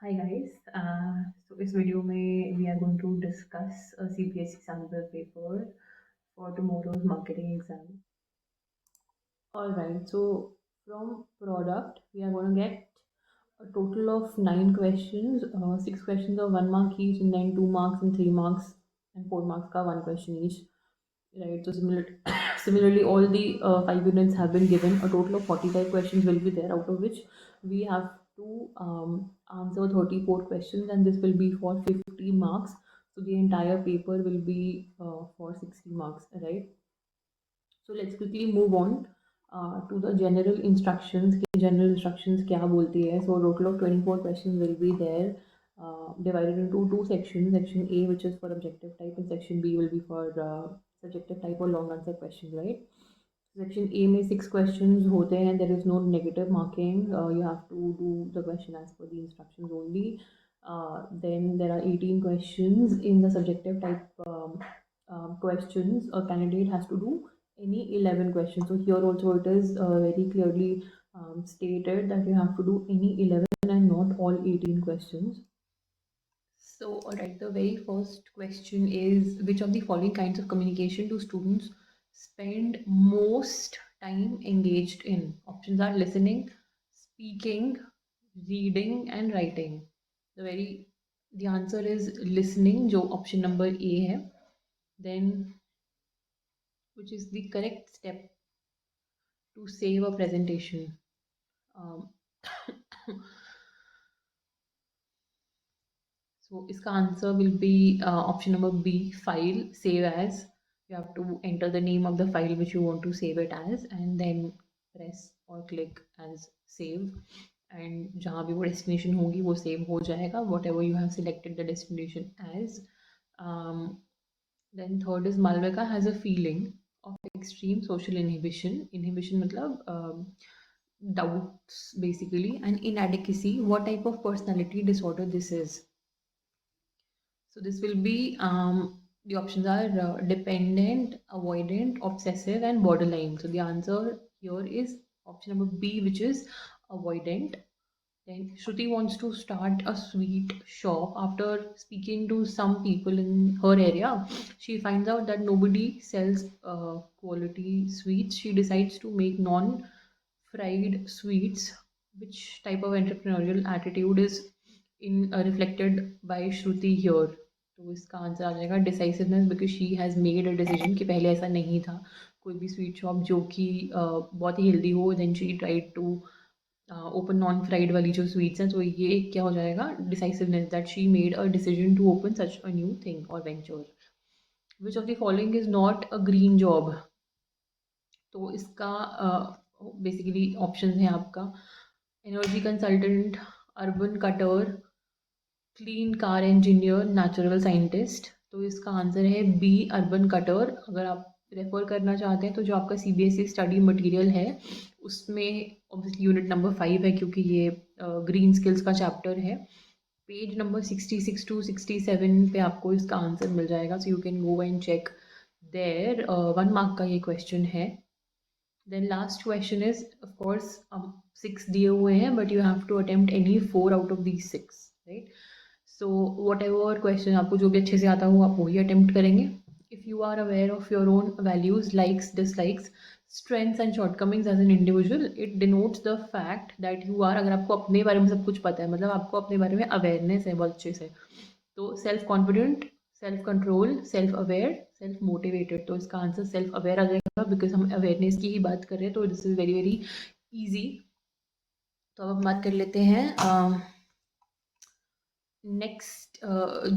Hi guys, so इस video में we are going to discuss a CPSC sample paper for tomorrow's marketing exam. Alright, so from product we are going to get a total of 9 questions, 6 questions of 1 mark each, and then 2 marks and 3 marks and 4 marks ka 1 question each. Right, so similarly all the 5 units have been given. A total of 45 questions will be there, out of which we have to answer 34 questions, and this will be for 50 marks. So the entire paper will be for 60 marks, right? So let's quickly move on to the general instructions. General instructions क्या बोलती है? So a total of 24 questions will be there, divided into two sections. Section A, which is for objective type, and section B will be for subjective type or long answer questions, right? Section A में 6 questions होते हैं. There is no negative marking. You have to do the question as per the instructions only. Then there are 18 questions in the subjective type questions. A candidate has to do any 11 questions. So here also it is very clearly stated that you have to do any 11 and not all 18 questions. So, alright, the very first question is, which of the following kinds of communication do students spend most time engaged in? Options are listening, speaking, reading, and writing. The answer is listening, जो option number A है. Then, which is the correct step to save a presentation? Um, So इसका answer will be option number B, file, save as. You have to enter the name of the file which you want to save it as, and then press or click as save. And जहाँ भी वो destination होगी वो save हो जाएगा, whatever you have selected the destination as. Then third is Malvika has a feeling of extreme social inhibition. Inhibition मतलब doubts basically, and inadequacy. What type of personality disorder this is? So this will be the options are dependent, avoidant, obsessive, and borderline. So the answer here is option number B, which is avoidant. Then Shruti wants to start a sweet shop. After speaking to some people in her area, she finds out that nobody sells quality sweets. She decides to make non-fried sweets. Which type of entrepreneurial attitude is in reflected by Shruti here? तो इसका answer आ जाएगा decisiveness, because she has made a decision कि पहले ऐसा नहीं था. कोई भी स्वीट शॉप जो कि बहुत ही हेल्दी हो, then she tried to open non fried वाली जो स्वीट्स हैं. तो ये क्या हो जाएगा? Decisiveness, that she made a decision to open such a new thing और venture. Which of the following is not a green job? तो इसका बेसिकली ऑप्शन है आपका energy consultant, urban cutter, clean car engineer, natural scientist. तो इसका answer है B, urban cutter. अगर आप रेफर करना चाहते हैं तो जो आपका CBSE स्टडी मटेरियल है उसमें ऑब्वियसली यूनिट नंबर 5 है, क्योंकि ये ग्रीन स्किल्स का चैप्टर है. पेज नंबर 66 टू 67 पे आपको इसका आंसर मिल जाएगा. So you can go and check there. 1 mark का ये क्वेश्चन है. Then last question is, of course अब 6 दिए हुए हैं, but you have to attempt any 4 out of these 6, right? So whatever question आपको जो भी अच्छे से आता हो आप वही अटेम्प्ट करेंगे. If you are aware of your own values, likes, dislikes, strengths and shortcomings as an individual, it denotes the fact that you are, अगर आपको अपने बारे में सब कुछ पता है, मतलब आपको अपने बारे में अवेयरनेस है बहुत अच्छे से, तो self confident, self control, self aware, self motivated. तो इसका आंसर सेल्फ अवेयर आ जाएगा, बिकॉज हम अवेयरनेस की ही बात कर रहे हैं. तो this is very very easy. तो अब हम बात कर लेते हैं नेक्स्ट,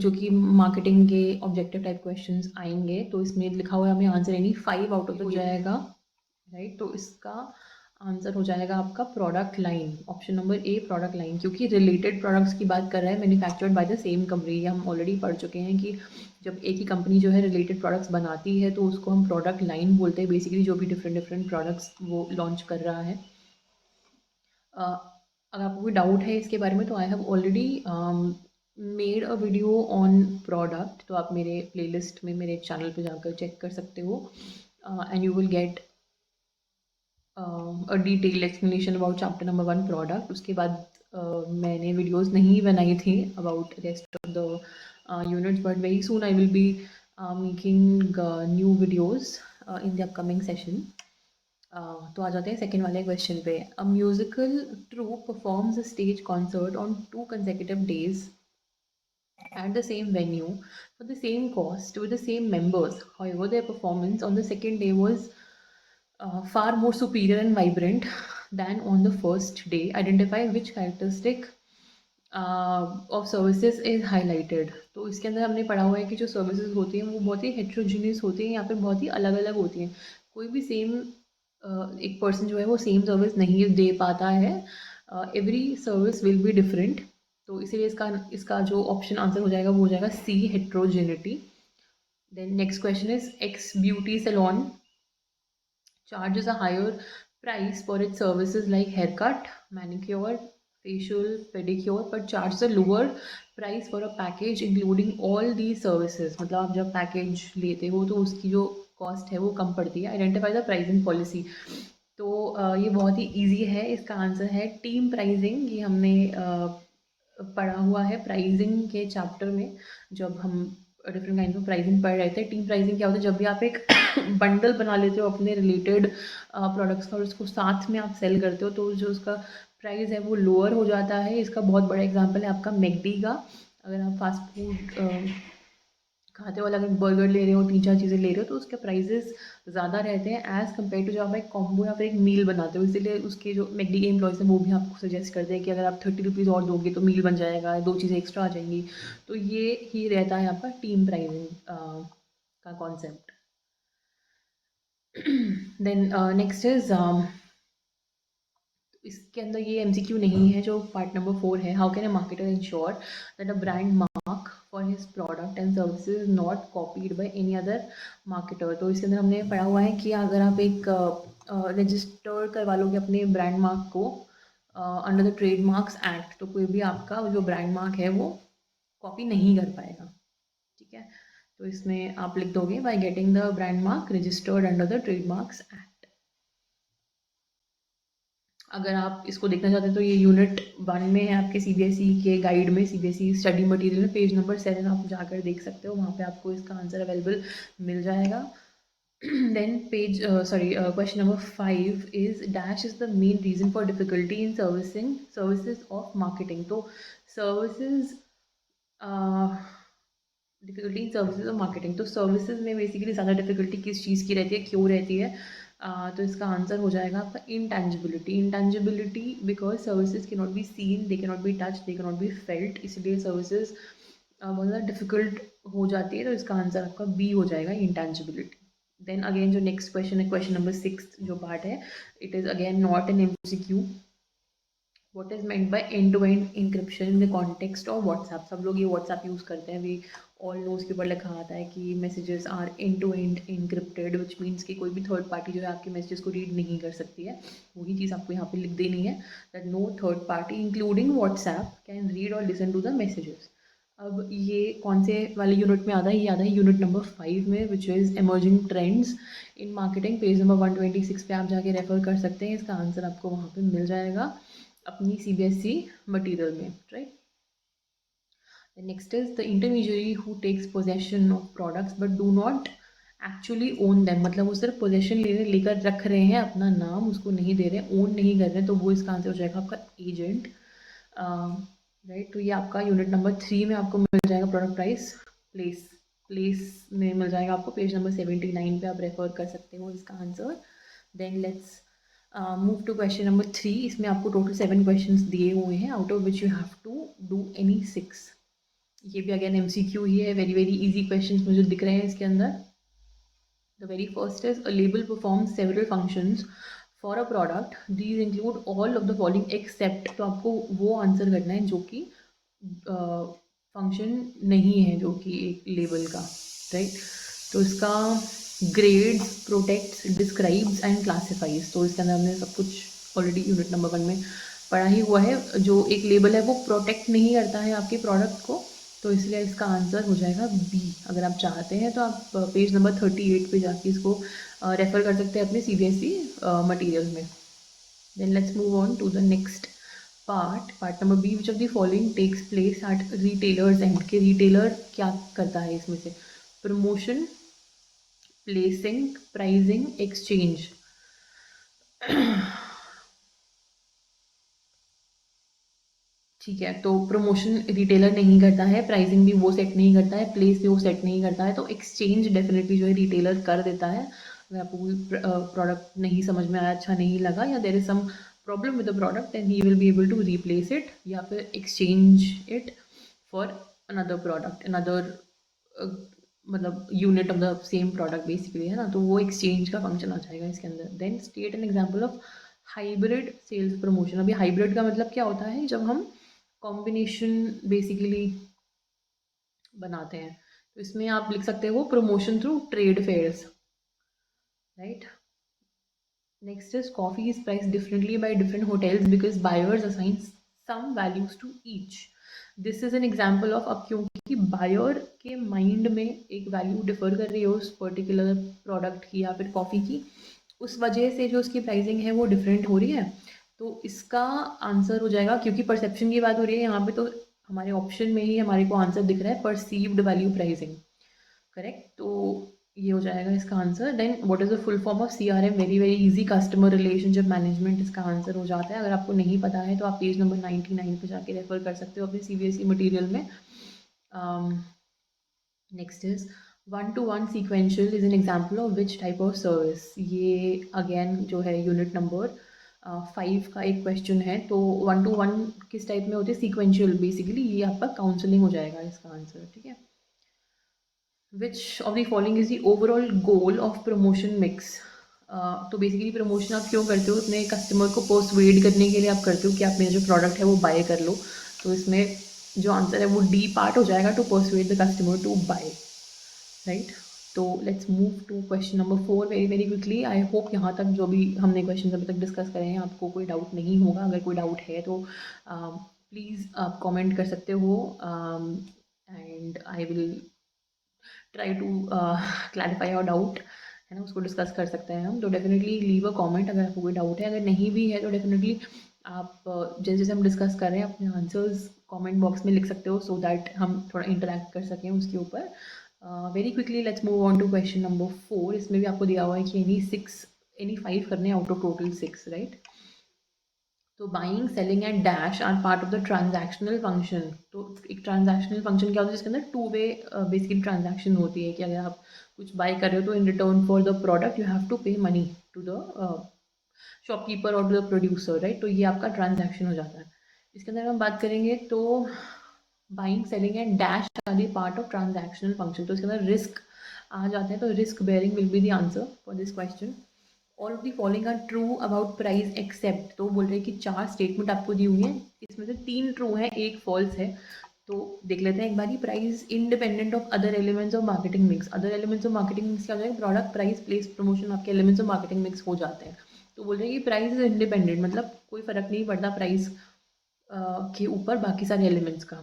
जो कि मार्केटिंग के ऑब्जेक्टिव टाइप क्वेश्चंस आएंगे. तो इसमें लिखा हुआ है हमें आंसर यानी 5 आउट ऑफ हो जाएगा, राइट? तो इसका आंसर हो जाएगा आपका product line, option number A, product line. क्योंकि रिलेटेड प्रोडक्ट्स की बात कर रहा है, manufactured by the same company. ये हम ऑलरेडी पढ़ चुके हैं कि जब एक ही कंपनी जो है रिलेटेड प्रोडक्ट्स बनाती है तो उसको हम प्रोडक्ट लाइन बोलते हैं. बेसिकली जो भी डिफरेंट डिफरेंट प्रोडक्ट्स वो लॉन्च कर रहा है. अगर आपको कोई डाउट है इसके बारे में तो I have already made a video on product. तो आप मेरे प्लेलिस्ट में मेरे चैनल पे जाकर चेक कर सकते हो, and you will get a detailed explanation about chapter number 1 product. उसके बाद मैंने वीडियोस नहीं बनाई थी about rest of the units, but very soon I will be making new videos in the upcoming session. तो आ जाते हैं सेकेंड वाले क्वेश्चन पे. A musical troupe performs a stage concert on 2 consecutive days at the same venue for the same cost with the same members. However, their performance on the second day was far more superior and vibrant than on the first day. Identify which characteristic of services is highlighted. तो इसके अंदर हमने पढ़ा हुआ है कि जो services होती हैं वो बहुत ही हेट्रोजीनियस होती हैं या फिर बहुत ही अलग अलग होती हैं. कोई भी सेम एक पर्सन जो है वो सेम सर्विस नहीं दे पाता है. Every service will be different. तो इसीलिए इसका इसका जो ऑप्शन आंसर हो जाएगा वो हो जाएगा C, heterogeneity. Then next question is X beauty salon charges a higher price for its services like haircut, manicure, facial, pedicure, but charges a lower price for a package including all these services. मतलब आप जब package लेते हो तो उसकी जो cost है वो कम पड़ती है. Identify the pricing policy. तो ये बहुत ही इजी है. इसका आंसर है टीम प्राइसिंग. ये हमने पढ़ा हुआ है प्राइसिंग के चैप्टर में जब हम डिफरेंट काइंड ऑफ प्राइसिंग पढ़ रहे थे. टीम प्राइसिंग क्या होता है? जब भी आप एक बंडल बना लेते हो अपने रिलेटेड प्रोडक्ट्स का और उसको साथ में आप सेल करते हो तो जो उसका प्राइस है वो लोअर हो जाता है. इसका बहुत बड़ा एग्जांपल है आपका मैकडी का. अगर आप फास्ट फूड खाते हो, अगर बर्गर ले रहे हो, 3-4 चीज़ें ले रहे हो तो उसके प्राइजेस ज़्यादा रहते हैं एज़ कम्पेयर टू जब आप एक कॉम्बो या फिर एक मील बनाते हो. इसीलिए उसके जो मैकडी के एम्प्लॉयज़ हैं वो भी आपको सजेस्ट करते हैं कि अगर आप 30 रुपीज़ और दोगे तो मील बन जाएगा, 2 चीज़ें एक्स्ट्रा आ जाएंगी. तो ये ही रहता है आपका टीम प्राइसिंग का कॉन्सेप्ट. देन नेक्स्ट इज इसके अंदर ये एमसीक्यू नहीं है. जो पार्ट नंबर 4 है, how can a marketer ensure that a brand mark for his product and services not copied by any other marketer. तो इसके अंदर हमने पढ़ा हुआ है कि अगर आप एक रजिस्टर करवा लोगे अपने ब्रांड मार्क को अंडर द ट्रेडमार्क्स एक्ट, तो कोई भी आपका जो ब्रांड मार्क है वो कॉपी नहीं कर पाएगा. ठीक है, तो इसमें आप लिख दोगे by getting the brand mark registered under the trademarks act. अगर आप इसको देखना चाहते हैं तो ये यूनिट 1 में है आपके सीबीएसई के गाइड में, सीबीएसई स्टडी मटेरियल में, पेज नंबर 7 आप जाकर देख सकते हो. वहाँ पे आपको इसका आंसर अवेलेबल मिल जाएगा. Then page question number 5 is dash is the main reason for difficulty in servicing services of marketing. तो services difficulty in services of marketing. तो सर्विसेज में बेसिकली ज़्यादा डिफिकल्टी किस चीज़ की रहती है, क्यों रहती है? तो इसका आंसर हो जाएगा आपका इंटेंजिबिलिटी. इंटेंजिबिलिटी बिकॉज सर्विसेज के नॉट बी सीन, दे के नॉट बी टच, दे के नॉट बी फेल्ट. इसलिए सर्विसेज बहुत ज़्यादा डिफिकल्ट हो जाती है. तो इसका आंसर आपका बी हो जाएगा, इंटेंजिबिलिटी. देन अगेन जो नेक्स्ट क्वेश्चन है, क्वेश्चन नंबर 6 जो पार्ट है, it is again not an MCQ. What is meant by end-to-end encryption in the context of WhatsApp? सब लोग ये WhatsApp यूज़ करते हैं. वी ऑल नो उसके ऊपर लिखा आता है कि मैसेजेस आर end-to-end encrypted, विच मीन्स कि कोई भी थर्ड पार्टी जो है आपके मैसेजेस को रीड नहीं कर सकती है. वही चीज़ आपको यहाँ पे लिख देनी है, that no third party including WhatsApp can read और लिसन टू द मैसेजेस. अब ये कौन से वाले यूनिट में आता है? ये आता है यूनिट नंबर 5 में, which is emerging trends in marketing. Page number 126 पे आप जाके रेफर कर सकते हैं. इसका आंसर आपको वहाँ पे मिल जाएगा अपनी सीबीएसई मटेरियल में, right. Next is the intermediary who takes possession of products but do not actually own them. मतलब वो सिर्फ पोजेशन लेकर रख रहे हैं, अपना नाम उसको नहीं दे रहे हैं, ओन नहीं कर रहे हैं. तो वो इसका आंसर हो जाएगा आपका एजेंट, राइट. तो ये आपका यूनिट नंबर 3 में आपको मिल जाएगा. प्रोडक्ट प्राइस प्लेस प्लेस में मिल जाएगा आपको. पेज नंबर 79 पे आप रेफर कर सकते हो इसका answer. Then let's move to question number 3. इसमें आपको टोटल 7 क्वेश्चंस दिए हुए हैं, out of which you have to do any 6. ये भी अगेन एमसीक्यू ही है. वेरी वेरी इजी क्वेश्चंस मुझे दिख रहे हैं इसके अंदर. The very first is a label perform several functions for a product. These include all of the following except. तो आपको वो आंसर करना है जो कि फंक्शन नहीं है, जो कि एक लेबल का, राइट. तो इसका grades, protects, describes and classifies. तो इसके अंदर हमने सब कुछ ऑलरेडी यूनिट नंबर 1 में पढ़ा ही हुआ है. जो एक लेबल है वो प्रोटेक्ट नहीं करता है आपके प्रोडक्ट को, तो इसलिए इसका आंसर हो जाएगा बी. अगर आप चाहते हैं तो आप पेज नंबर 38 पे जाके इसको रेफर कर सकते हैं अपने सीबीएसई मटेरियल में. Then let's move on to the next part number B, which of the following takes place at retailers end, के रिटेलर क्या करता है इसमें से? Promotion, placing, pricing, exchange. ठीक है, तो प्रमोशन रिटेलर नहीं करता है, प्राइसिंग भी वो सेट नहीं करता है, प्लेस भी वो सेट नहीं करता है, तो एक्सचेंज डेफिनेटली जो है रिटेलर कर देता है। अगर आपको कोई प्रोडक्ट नहीं समझ में आया, अच्छा नहीं लगा, या there is some problem with the product, and he will be able to replace it या फिर exchange it for another product, another मतलब unit of the same product basically, है ना, तो वो एक्सचेंज का फंक्शन आ जाएगा इसके अंदर। Then state an example of hybrid sales promotion. अभी हाइब्रिड का मतलब क्या होता है? जब हम कॉम्बिनेशन बेसिकली बनाते हैं, तो इसमें आप लिख सकते हो promotion through trade fairs, right. Next is coffee is price differently by different hotels because buyers assign some values to each. This is an example of, अब क्योंकि बायर के माइंड में एक वैल्यू डिफर कर रही है उस पर्टिकुलर प्रोडक्ट की या फिर कॉफ़ी की, उस वजह से जो उसकी प्राइसिंग है वो डिफरेंट हो रही है। तो इसका आंसर हो जाएगा, क्योंकि परसेप्शन की बात हो रही है यहाँ पे, तो हमारे ऑप्शन में ही हमारे को आंसर दिख रहा है परसीव्ड वैल्यू प्राइसिंग, करेक्ट। तो ये हो जाएगा इसका answer. Then what is the full form of CRM? Very very easy, customer relationship management इसका आंसर हो जाता है। अगर आपको नहीं पता है तो आप पेज नंबर 99 पे जाके रेफर कर सकते हो अपने CBSE मटेरियल में। Next is one two one sequential is an example of which type of service. ये अगेन जो है यूनिट नंबर 5 का एक क्वेश्चन है। तो वन टू वन किस टाइप में होते हैं? सीक्वेंशियल, बेसिकली ये आपका काउंसलिंग हो जाएगा इसका आंसर, ठीक है। Which of the following is the overall goal of promotion mix? तो बेसिकली प्रमोशन आप क्यों करते हो? अपने कस्टमर को पर्सुएड करने के लिए आप करते हो कि आप मेरा जो प्रोडक्ट है वो बाय कर लो। तो इसमें जो आंसर है वो डी पार्ट हो जाएगा, to persuade the customer to buy, right. तो let's move to question number 4 very very quickly. I hope यहाँ तक जो भी हमने क्वेश्चन अभी तक डिस्कस करे हैं आपको कोई डाउट नहीं होगा। अगर कोई डाउट है तो प्लीज़ आप कमेंट कर सकते हो, and I will try to clarify your doubt, है ना, उसको डिस्कस कर सकते हैं हम। तो डेफिनेटली लीव अ कमेंट अगर आपको कोई डाउट है। अगर नहीं भी है तो डेफिनेटली आप जैसे जैसे हम डिस्कस कर रहे हैं अपने आंसर्स कमेंट बॉक्स में लिख सकते हो, सो दैट हम थोड़ा इंटरेक्ट कर सकें उसके ऊपर। Very quickly let's move on to question number 4। इसमें भी आपको दिया हुआ है कि एनी 5 करने आउट ऑफ टोटल 6, राइट। तो buying, selling and dash are part of the transactional function. तो एक ट्रांजैक्शनल फंक्शन क्या होता है? जिसके अंदर टू वे बेसिकली ट्रांजैक्शन होती है कि अगर आप कुछ बाय कर रहे हो तो in return for the product you have to pay money to the shopkeeper और टू द प्रोड्यूसर, राइट। तो ये आपका ट्रांजैक्शन हो जाता है। इसके अंदर हम बात करेंगे तो buying, selling and dash are the part of transactional function. तो इसके अंदर रिस्क आ जाते हैं, तो risk bearing will be the answer for this question. All of the following are true about price except. तो बोल रहे हैं कि 4 स्टेटमेंट आपको दी हुई है, इसमें से 3 ट्रू है, एक फॉल्स है। तो देख लेते हैं एक बारी। Price independent of other elements of marketing mix. Other elements of marketing mix क्या हो जाएगा? प्रोडक्ट, प्राइस, प्लेस, प्रमोशन, आपके एलिमेंट्स ऑफ मार्केटिंग मिक्स हो जाते हैं। तो बोल रहे हैं कि प्राइस इज इंडिपेंडेंट, मतलब कोई फर्क नहीं पड़ता प्राइस के ऊपर बाकी सारे एलिमेंट्स का।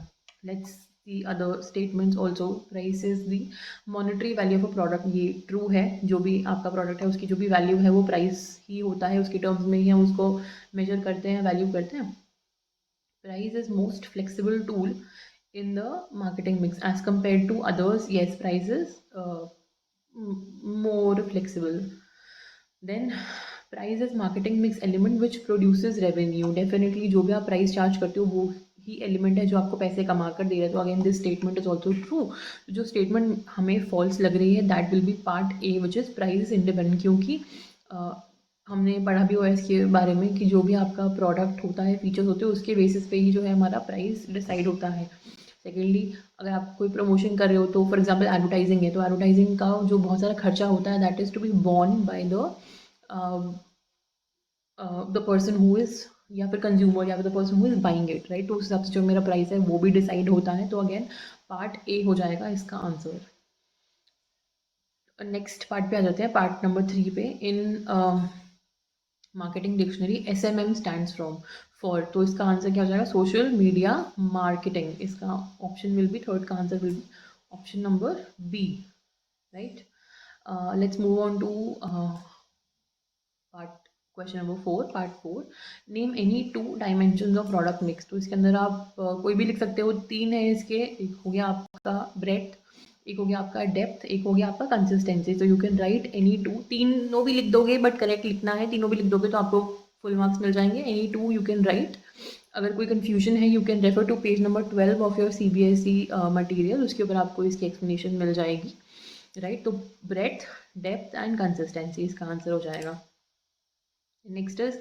Let's see other statements also. Price is the monetary value of a product, ये ट्रू है। जो भी आपका प्रोडक्ट है उसकी जो भी वैल्यू है वो प्राइस ही होता है, उसके टर्म्स में ही हम उसको मेजर करते हैं, वैल्यू करते हैं। Price is most flexible tool in the marketing mix as compared to others. Yes, price is more flexible. Then price is marketing mix element which produces revenue. Definitely जो भी आप प्राइस चार्ज करते हो वो ही element है जो आपको पैसे कमा कर दे रहा है। तो again this statement is also true. जो स्टेटमेंट हमें फॉल्स लग रही है that will B part A which is price independent, क्योंकि हमने पढ़ा भी हुआ है इसके बारे में कि जो भी आपका प्रोडक्ट होता है, फीचर्स होते हैं, उसके बेसिस पे ही जो है हमारा प्राइस डिसाइड होता है। सेकेंडली, अगर आप कोई प्रमोशन कर रहे हो तो फॉर एग्जांपल एडवर्टाइजिंग है, तो एडवर्टाइजिंग का जो बहुत सारा खर्चा होता है that is to be borne by the person who is, या फिर कंज्यूमर, या फिर the person who is buying it, right. तो उस हिसाब से जो मेरा प्राइस है वो भी डिसाइड होता है। तो अगेन पार्ट ए हो जाएगा इसका आंसर। नेक्स्ट पार्ट पे आ जाते हैं, पार्ट नंबर 3 पे। In marketing dictionary SMM stands from for. तो इसका आंसर क्या हो जाएगा? Social media marketing. इसका ऑप्शन विल बी, थर्ड का answer will be option number B, right. Let's move on to part question number 4, part 4, name any 2 dimensions of product mix. तो इसके अंदर आप कोई भी लिख सकते हो, 3 है इसके, एक हो गया आपका ब्रेथ, एक हो गया आपका डेप्थ, एक हो गया आपका कंसिस्टेंसी। तो यू कैन राइट एनी 2, तीनों भी लिख दोगे बट करेक्ट लिखना है, तीनों भी लिख दोगे तो आपको फुल मार्क्स मिल जाएंगे। Any 2 you can write. अगर कोई कन्फ्यूजन है you can refer to page number 12 of your CBSE material, उसके ऊपर आपको इसकी एक्सप्लेनेशन मिल जाएगी, राइट। तो ब्रेथ, डेप्थ एंड कंसिस्टेंसी इसका आंसर हो जाएगा। Next is,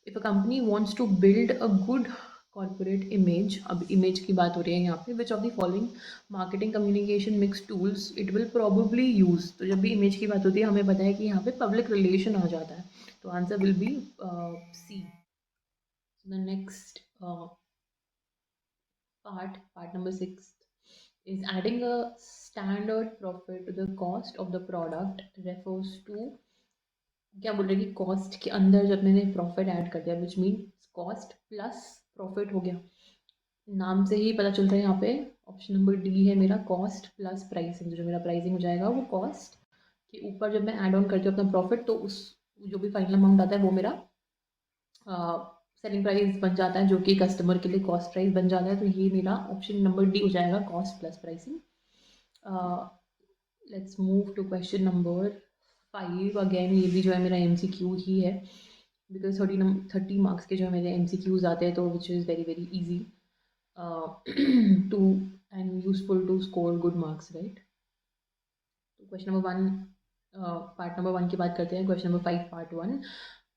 if a company wants to build a good corporate image, अब इमेज की बात हो रही है यहाँ पे, which of the following marketing communication mix tools it will probably use. तो जब भी इमेज की बात होती है हमें पता है कि यहाँ पे पब्लिक रिलेशन आ जाता है, तो answer will be C. The next part number 6 is adding a standard profit to the cost of the product refers to, क्या बोल रहे हैं कि कॉस्ट के अंदर जब मैंने प्रॉफिट ऐड कर दिया, which mean cost plus profit हो गया। नाम से ही पता चल रहा है यहाँ पे ऑप्शन नंबर डी है मेरा, कॉस्ट प्लस प्राइसिंग। जो मेरा प्राइसिंग हो जाएगा वो कॉस्ट के ऊपर जब मैं ऐड ऑन करती हूँ अपना प्रॉफिट, तो उस जो भी फाइनल अमाउंट आता है वो मेरा सेलिंग प्राइस बन जाता है, जो कि कस्टमर के लिए कॉस्ट प्राइस बन जाता है। तो ये मेरा ऑप्शन नंबर डी हो जाएगा, cost plus pricing. Let's move to question number 5। Again ये भी जो है मेरा MCQ ही है, बिकॉज 30 मार्क्स के जो है मेरे MCQs आते हैं, तो which is very very easy to and useful to score good marks, right. तो क्वेश्चन नंबर 1, पार्ट नंबर 1 की बात करते हैं। Question number 5 part 1,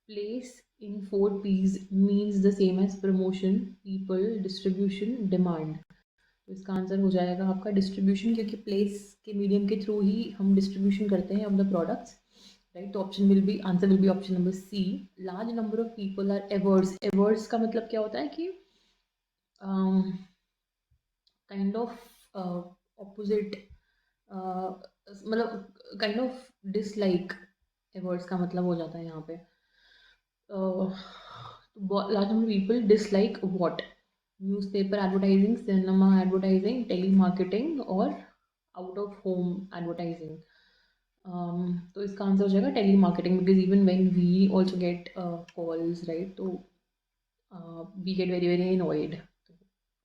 place in 4 P's means the same as promotion, people, distribution, demand। तो इसका answer हो जाएगा आपका डिस्ट्रीब्यूशन, क्योंकि प्लेस के मीडियम के थ्रू ही हम डिस्ट्रीब्यूशन करते हैं ऑफ द प्रोडक्ट्स, राइट। तो option will be, answer will be option number C. Large number of people are averse. Averse का मतलब क्या होता है कि काइंड ऑफ ऑपोजिट, मतलब काइंड ऑफ डिसलाइक, एवर्स का मतलब हो जाता है यहाँ पे। large number of people dislike what? Newspaper advertising, cinema advertising, telemarketing or out of home advertising? तो इसका आंसर हो जाएगा telemarketing, because even when we also get calls, right, तो we get very very annoyed.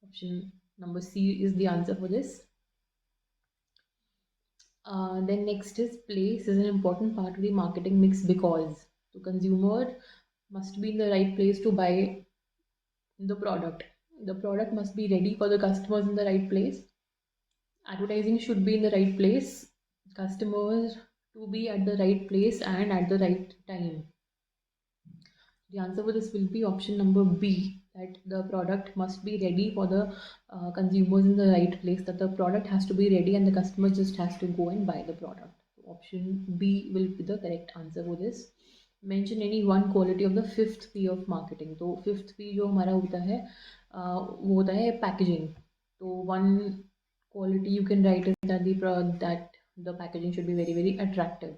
Option number C is the answer for this. Then next is, place is an important part of the marketing mix because the consumer must be in the right place to buy the product. The product must be ready for the customers in the right place. Advertising should be in the right place. Customers to be at the right place and at the right time. The answer for this will be option number B, that the product must be ready for the consumers in the right place, that the product has to be ready and the customer just has to go and buy the product. So option B will be the correct answer for this. Mention any one quality of the 5th P of marketing. तो 5th P जो हमारा होता है वो होता है packaging. तो one quality you can write is that the packaging should be very very attractive.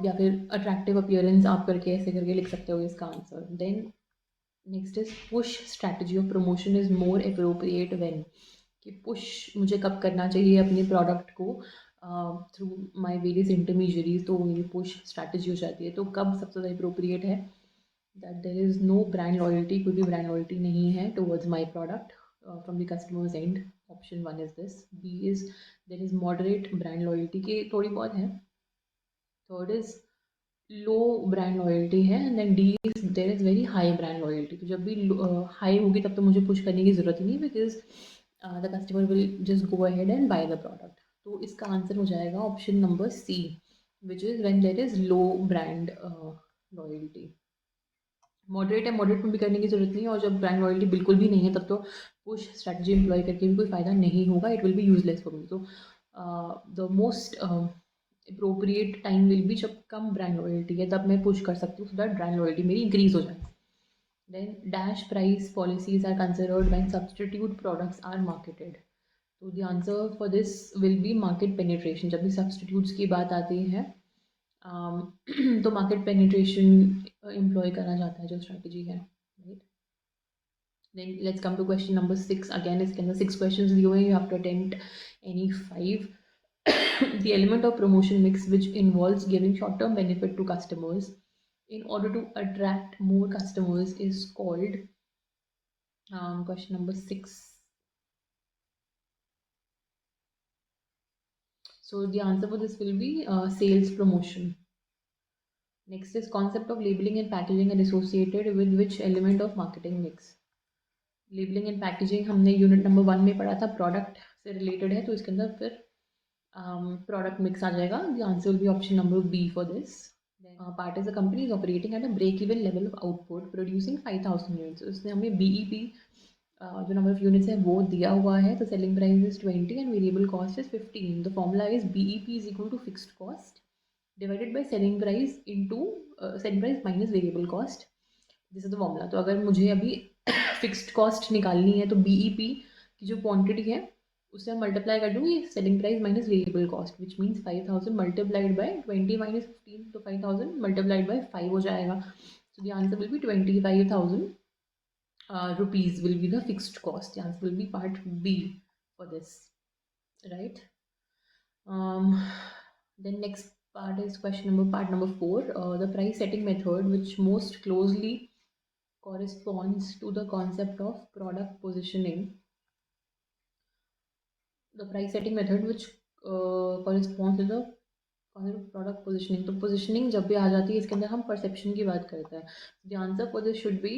या फिर अट्रैक्टिव अपीयरेंस आप करके ऐसे करके लिख सकते हो इसका answer. Then next is, push strategy of promotion is more appropriate when. कि पुश मुझे कब करना चाहिए अपने प्रोडक्ट को थ्रू माय वेरियस इंटरमीडियरीज, तो मेरी पुश स्ट्रैटेजी हो जाती है. तो कब सबसे ज़्यादा अप्रोप्रिएट है, that there is no brand loyalty, कोई भी ब्रांड लॉयल्टी नहीं है towards my product from the customers end. Option 1 is this. B is, there is moderate brand loyalty, की थोड़ी बहुत है. Third is low brand loyalty है. And then D is, there is very high brand loyalty. तो जब भी high होगी तब तो मुझे पुश करने की ज़रूरत ही नहीं, because the customer will just go ahead and buy the product. तो इसका आंसर हो जाएगा option number C, which is when there is low brand loyalty. Moderate है, मॉडरेट में भी करने की जरूरत नहीं है, और जब ब्रांड लॉयल्टी बिल्कुल भी नहीं है तब तो पुश स्ट्रैटेजी एम्प्लॉय करके भी कोई फ़ायदा नहीं होगा. It will be useless for me. तो the most appropriate time will be जब कम ब्रांड लॉयल्टी है, तब मैं पुश कर सकती हूँ, सो दैट ब्रांड लॉयल्टी मेरी इंक्रीज हो जाए. Then dash price policies are considered when substitute products are marketed. तो the answer for this will be market penetration. जब भी सब्सटीट्यूट्स की बात आती है तो मार्केट पेनिट्रेशन एम्प्लॉय करा जाता है, जो स्ट्रैटेजी है, right. Then let's come to question number 6. Again इसके अंदर 6 क्वेश्चंस दिए हुए हैं, you have to attempt any 5. The element of promotion mix which involves giving short-term benefit to customers in order to attract more customers is called question number 6. So the answer for this will be sales promotion. Next is concept of labeling and packaging and associated with which element of marketing mix. Labelling and packaging हमने unit number 1 में पढ़ा था, product से related है, तो इसके अंदर फिर प्रोडक्ट मिक्स आ जाएगा. The answer will be option number B for this. Part is a company is operating at a break even level of output producing 5000 units. उसने हमें बीईपी जो नंबर ऑफ यूनिट्स है वो दिया हुआ है. तो selling price is 20 and variable cost is 15. The formula is BEP is equal to fixed cost divided by selling price into selling price minus variable cost. This is the formula. तो अगर मुझे अभी फिक्स्ड कॉस्ट निकालनी है तो BEP की जो quantity है उससे हम मल्टीप्लाई कर दूँगी selling price minus variable cost, which means 5000 multiplied by 20 minus 15, तो 5000 मल्टीप्लाइड बाय 5 हो जाएगा. So the answer will B 25,000 rupees will be the fixed cost. The answer will be part B for this, right? Then next part is part number 4. The price setting method which most closely corresponds to the concept of product positioning. The price setting method which corresponds to the concept of product positioning. तो positioning जब भी आ जाती है इसके अंदर हम perception की बात करते हैं. The answer for this should be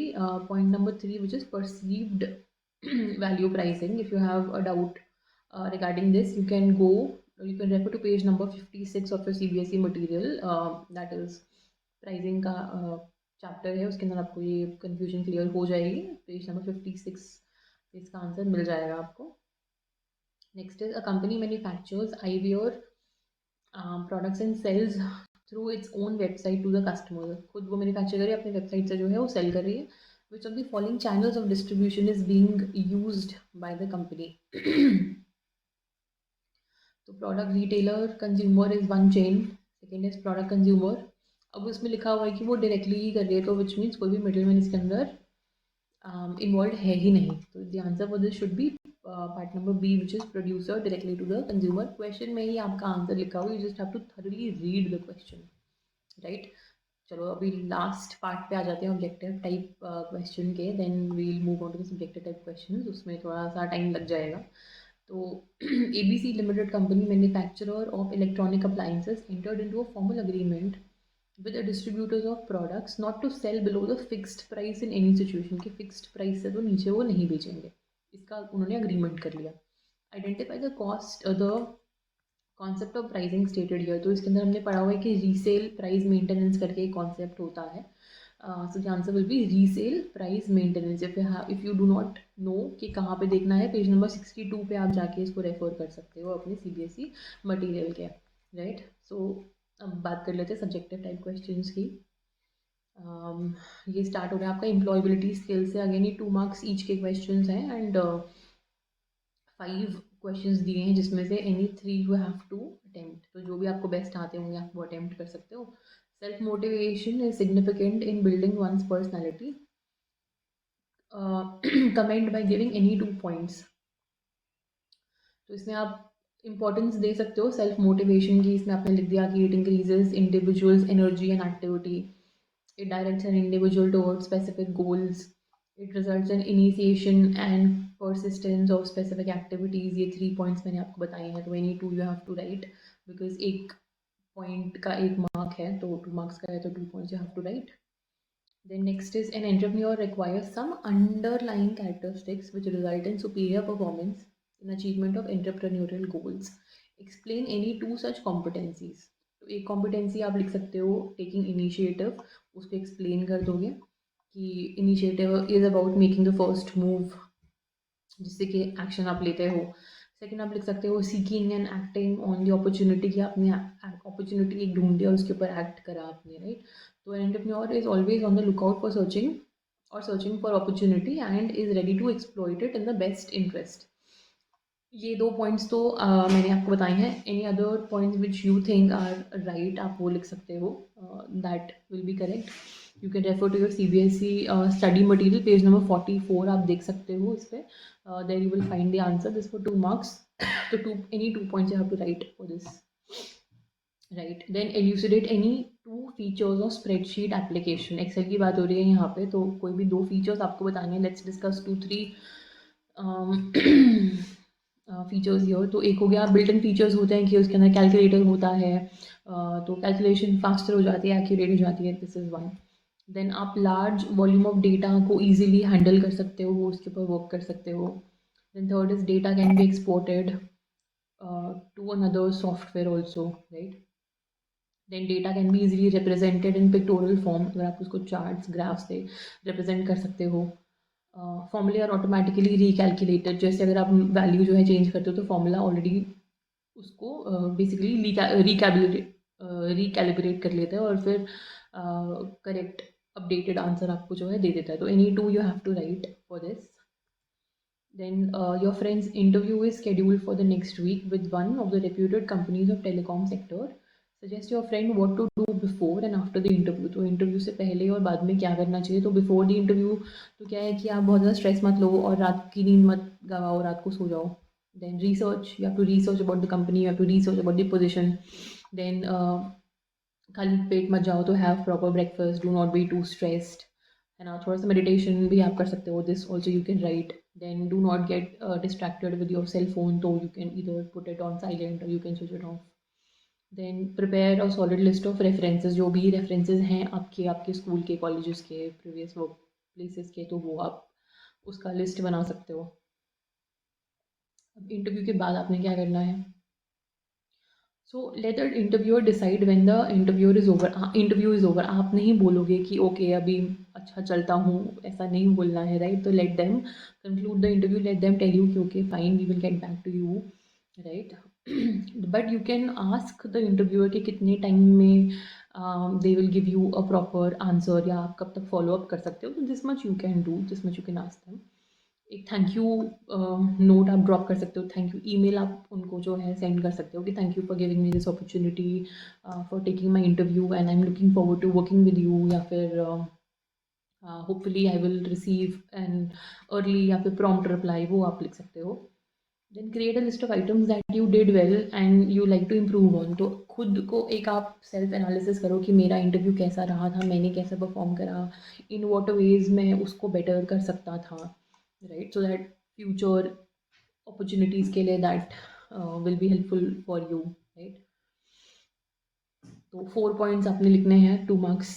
point number 3, which is perceived value pricing. If you have a doubt regarding this, you can refer to page number 56 of your CBSE material. That is pricing का chapter है, उसके अंदर आपको ये confusion clear हो जाएगी. Page number 56 इसका answer मिल जाएगा आपको. Next is a company manufactures IVR products and sells through its own website to the customer. खुद वो मैन्युफैक्चर कर रही है, अपनी वेबसाइट से जो है वो सेल कर रही है. Which of the following channels of distribution is being used by the company. तो product retailer consumer is one chain, second is product consumer. अब उसमें लिखा हुआ है कि वो डायरेक्टली ही कर रही है, तो विच मीन्स कोई भी मिडिल मैन इसके अंदर इन्वॉल्व है ही नहीं. तो the answer for this should be part number B, which is producer directly to the consumer. Question में ही आपका आंसर लिखा हुआ, you just have to thoroughly read the question, right. चलो अभी लास्ट पार्ट पे आ जाते हैं ऑब्जेक्टिव टाइप क्वेश्चन के. Then we'll move on to the subjective type question. उसमें थोड़ा सा टाइम लग जाएगा. तो ABC Limited Company, manufacturer of electronic appliances, entered into a formal agreement with the distributors of products not to sell below the fixed price in any situation. कि fixed price से तो नीचे वो नहीं बेचेंगे, इसका उन्होंने अग्रीमेंट कर लिया. Identify the cost the concept of pricing stated here. तो इसके अंदर हमने पढ़ा हुआ है कि रीसेल प्राइस मेंटेनेंस करके एक कॉन्सेप्ट होता है. So the answer will B resale price maintenance. If you do not know कि कहाँ पे देखना है, पेज नंबर 62 पे आप जाके इसको रेफर कर सकते हो अपने CBSE मटेरियल के, राइट. सो अब बात कर लेते हैं सब्जेक्टिव टाइप क्वेश्चंस की. ये स्टार्ट हो रहा है आपका एम्प्लॉयबिलिटी स्किल से. अगेन ये 2 मार्क्स ईच के क्वेश्चंस हैं एंड 5 क्वेश्चंस दिए हैं जिसमें से any 3 you have to attempt. तो जो भी आपको बेस्ट आते होंगे आप वो अटेम्प्ट कर सकते हो. Self motivation is significant in building one's personality. Comment by giving any 2 points. तो इसमें आप इंपॉर्टेंस दे सकते हो सेल्फ मोटिवेशन की. इसमें आपने लिख दिया कि it increases individuals energy and activity, it directs an individual towards specific goals, it results in initiation and persistence of specific activities. ये 3 points मैंने आपको बताए हैं. तो any 2 you have to write because एक point का 1 mark है, तो 2 marks का है तो 2 points you have to write. Then next is an entrepreneur requires some underlying characteristics which result in superior performance in achievement of entrepreneurial goals. Explain any 2 such competencies. तो एक competency आप लिख सकते हो टेकिंग इनिशिएटिव, उसको explain कर दोगे कि initiative is about making the first move, जिससे कि एक्शन आप लेते हो. सेकेंड आप लिख सकते हो seeking and acting on the opportunity, कि आपने अपॉर्चुनिटी एक ढूंढी और उसके ऊपर एक्ट करा आपने, राइट. तो entrepreneur is always on the lookout for searching for opportunity and is ready to exploit it in the best interest. ये 2 पॉइंट्स तो मैंने आपको बताए हैं. Any other points which you think are right आप वो लिख सकते हो, that will be correct. You can refer to your CBSE study material, page number 44 आप देख सकते हो इस पे. There you will find the answer. This for 2 marks. तो any 2 points you have to write for this. Right. Then elucidate any 2 features of spreadsheet application. Excel की बात हो रही है यहाँ पे, तो कोई भी 2 features आपको बताने हैं. Let's discuss 2-3 फीचर्स ही हो. तो एक हो गया बिल्ट इन फीचर्स होते हैं कि उसके अंदर कैलकुलेटर होता है, तो कैलकुलेशन फास्टर हो जाती है, एक्यूरेट हो जाती है. This is one. देन आप लार्ज वॉल्यूम ऑफ डेटा को ईजिली हैंडल कर सकते हो, उसके ऊपर वर्क कर सकते हो. Then third is data can be exported to another software also, right. Then data can be easily represented in pictorial form, अगर आप उसको चार्ट्स ग्राफ से रिप्रेजेंट कर सकते हो. फॉर्मूले आर ऑटोमेटिकली रिकैलकुलेटेड, जैसे अगर आप वैल्यू जो है चेंज करते हो तो फॉर्मूला ऑलरेडी उसको बेसिकली रिकैलिब्रेट कर लेता है और फिर करेक्ट अपडेटेड आंसर आपको जो है दे देता है. तो any 2 you have to write for this. Then your friend's interview is scheduled for the next week with one of the reputed companies of telecom sector. Suggest your friend what to do before and after the interview. तो interview से पहले और बाद में क्या करना चाहिए. तो बिफोर द इंटरव्यू तो क्या है कि आप बहुत ज़्यादा स्ट्रेस मत लो और रात की नींद मत गवाओ, रात को सो जाओ. Then research, you have to research about the company, you have to research about the position. Then खाली पेट मत जाओ, तो have proper breakfast, do not be too stressed. है ना. थोड़ा सा मेडिटेशन भी आप कर सकते हो. This also you can write. Then do not get distracted with your cell phone, तो यू कैन इधर पुट इट ऑन साइलेंट और you can switch it off. Then prepare a solid list of references, जो भी references हैं आपके आपके school के, colleges के, प्रीवियस वर्क प्लेसेस के, तो वो आप उसका लिस्ट बना सकते हो. अब इंटरव्यू के बाद आपने क्या करना है. So let the interviewer decide when the interviewer is over. Interview is over. आप नहीं बोलोगे कि ओके अभी अच्छा चलता हूँ, ऐसा नहीं बोलना है, राइट. तो let them conclude the interview, let them tell you कि okay fine we will get back to you, right. But you can ask the interviewer कि कितने टाइम में they will give you a proper answer, या आप कब तक follow up कर सकते हो. तो this much you can do, this much you can ask them. एक थैंक यू नोट आप ड्रॉप कर सकते हो. थैंक यू ईमेल आप उनको जो है सेंड कर सकते हो कि thank you for giving me this opportunity, for taking my interview and I am looking forward to working with you, या फिर hopefully I will receive an early या फिर प्रॉम्प्ट रिप्लाई, वो आप लिख सकते हो. Then create a list of items that you did well and you like to improve on. तो खुद को एक आप सेल्फ एनालिसिस करो कि मेरा इंटरव्यू कैसा रहा था, मैंने कैसे परफॉर्म करा, इन वॉट वेज मैं उसको बेटर कर सकता था, right. So that future opportunities के लिए that will be helpful for you, right. तो 4 पॉइंट्स आपने लिखने हैं, 2 marks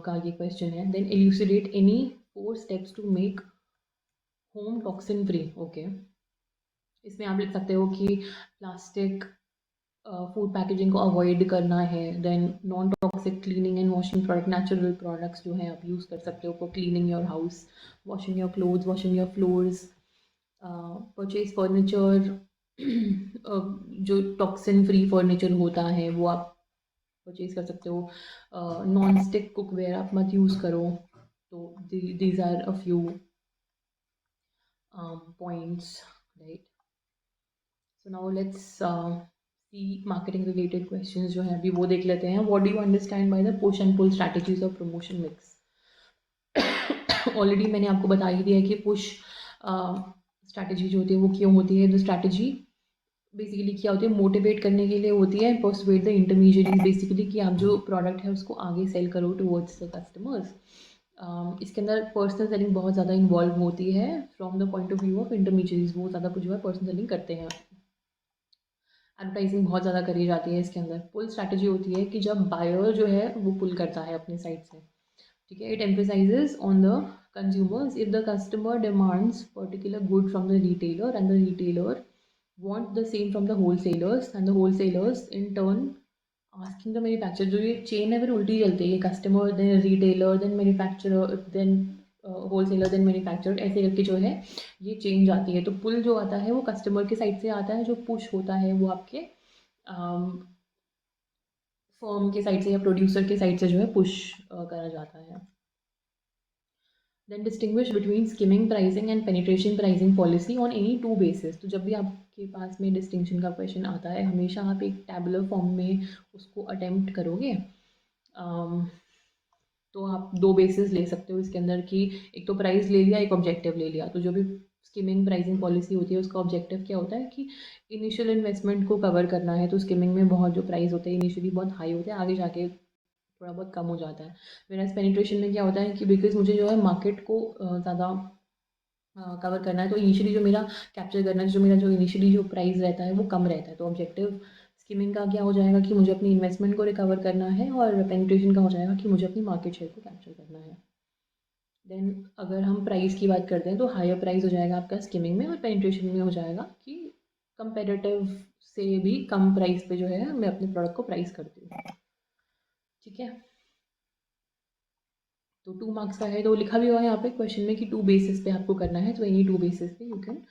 का ये क्वेश्चन है. Then elucidate any 4 steps to make home toxin free. Okay, इसमें आप लिख सकते हो कि प्लास्टिक फूड पैकेजिंग को अवॉइड करना है. Then non toxic cleaning and washing product, natural products जो हैं आप यूज़ कर सकते हो for cleaning your house, washing your clothes, washing your floors. Purchase furniture, जो टॉक्सिन फ्री फर्नीचर होता है वो आप परचेज कर सकते हो. नॉन स्टिक कुकवेयर आप मत यूज़ करो. तो these are a few points, right. So now let's see marketing related questions जो हैं अभी वो देख लेते हैं. What do you understand by the push and pull strategies of promotion mix. Already मैंने आपको बता ही दिया है कि पुश स्ट्रैटेजी जो होती है वो क्यों होती है. द स्ट्रैटेजी बेसिकली क्या होती है, मोटिवेट करने के लिए होती है. पर्सुएड द इंटरमीडिएट, बेसिकली कि आप जो प्रोडक्ट है उसको आगे सेल करो टुवर्ड्स द कस्टमर्स. इसके अंदर पर्सनल सेलिंग बहुत ज़्यादा इन्वॉल्व होती है from the point of view of intermediates. वो ज़्यादा जो है पर्सनल सेलिंग करते हैं. एडवर्टाइजिंग बहुत ज़्यादा करी जाती है इसके अंदर. पुल स्ट्रैटेजी होती है कि जब बायर जो है वो पुल करता है अपने साइड से, ठीक है. It emphasises on the consumers. If the customer demands particular good from the retailer and the retailer want the same from the wholesalers and the wholesalers in turn asking the manufacturer, जो ये chain है फिर उल्टी चलती है, customer then retailer then manufacturer then wholesaler then manufacturer, ऐसे करके जो है ये चेंज आती है. तो पुल जो आता है वो कस्टमर के साइड से आता है, जो पुश होता है वो आपके फर्म के साइड से या प्रोड्यूसर के साइड से जो है पुश करा जाता है. Then distinguish between skimming pricing and penetration pricing policy on any 2 basis. तो जब भी आपके पास में डिस्टिंक्शन का क्वेश्चन आता है, हमेशा आप एक टैबुलर फॉर्म में उसको अटेम्प्ट करोगे. तो आप दो बेसिस ले सकते हो इसके अंदर कि एक तो प्राइस ले लिया, एक ऑब्जेक्टिव ले लिया। तो जो भी स्किमिंग प्राइसिंग पॉलिसी होती है उसका ऑब्जेक्टिव क्या होता है कि इनिशियल इन्वेस्टमेंट को कवर करना है। तो स्किमिंग में बहुत जो प्राइस होते हैं इनिशियली बहुत हाई होते हैं, आगे जाके थोड़ा बहुत कम हो जाता है। मेरा पेनिट्रेशन में क्या होता है कि बिकॉज मुझे जो है मार्केट को ज़्यादा कवर करना है, तो इनिशियली जो मेरा कैप्चर करना है, जो मेरा जो इनिशियली जो प्राइस रहता है वो कम रहता है। तो ऑब्जेक्टिव स्कीमिंग का क्या हो जाएगा कि मुझे अपनी इन्वेस्टमेंट को रिकवर करना है, और पेनिट्रेशन का हो जाएगा कि मुझे अपनी मार्केट शेयर को कैप्चर करना है। देन अगर हम प्राइस की बात करते हैं तो हायर प्राइस हो जाएगा आपका स्कीमिंग में, और पेनिट्रेशन में हो जाएगा कि कंपेरेटिव से भी कम प्राइस पे जो है मैं अपने प्रोडक्ट को प्राइस करती हूँ। ठीक है, तो 2 मार्क्स का है, तो लिखा भी हुआ है यहाँ पे क्वेश्चन में कि 2 बेसिस पे आपको करना है, तो एनी 2 बेसिस पे you can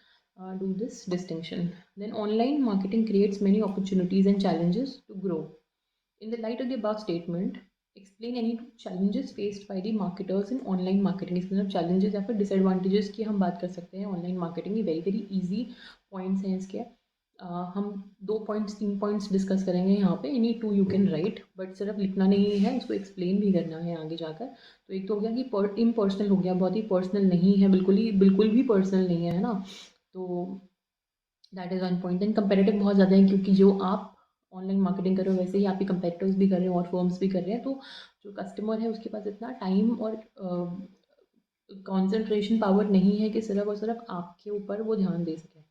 do this distinction. Then online marketing creates many opportunities and challenges to grow. In the light of the above statement, explain any two challenges faced by the marketers in online marketing। इसके मतलब challenges या फिर disadvantages की हम बात कर सकते हैं ऑनलाइन मार्केटिंग की। वेरी वेरी easy points हैं इसके। हम 2 पॉइंट्स 3 पॉइंट्स डिस्कस करेंगे यहाँ पे। Any two you can right, but सिर्फ लिखना नहीं है, उसको एक्सप्लेन भी करना है आगे जाकर। तो एक तो हो गया कि इम्पर्सनल हो गया, बहुत ही पर्सनल नहीं है, बिल्कुल भी पर्सनल नहीं है ना। तो that is one point. Then comparative बहुत ज़्यादा है, क्योंकि जो आप ऑनलाइन मार्केटिंग कर रहे हो वैसे ही आपके कंपेटिटर्स भी कर रहे हैं और फर्म्स भी कर रहे हैं। तो जो कस्टमर है उसके पास इतना टाइम और कंसंट्रेशन पावर नहीं है कि सिर्फ और सिर्फ आपके ऊपर वो ध्यान दे सके।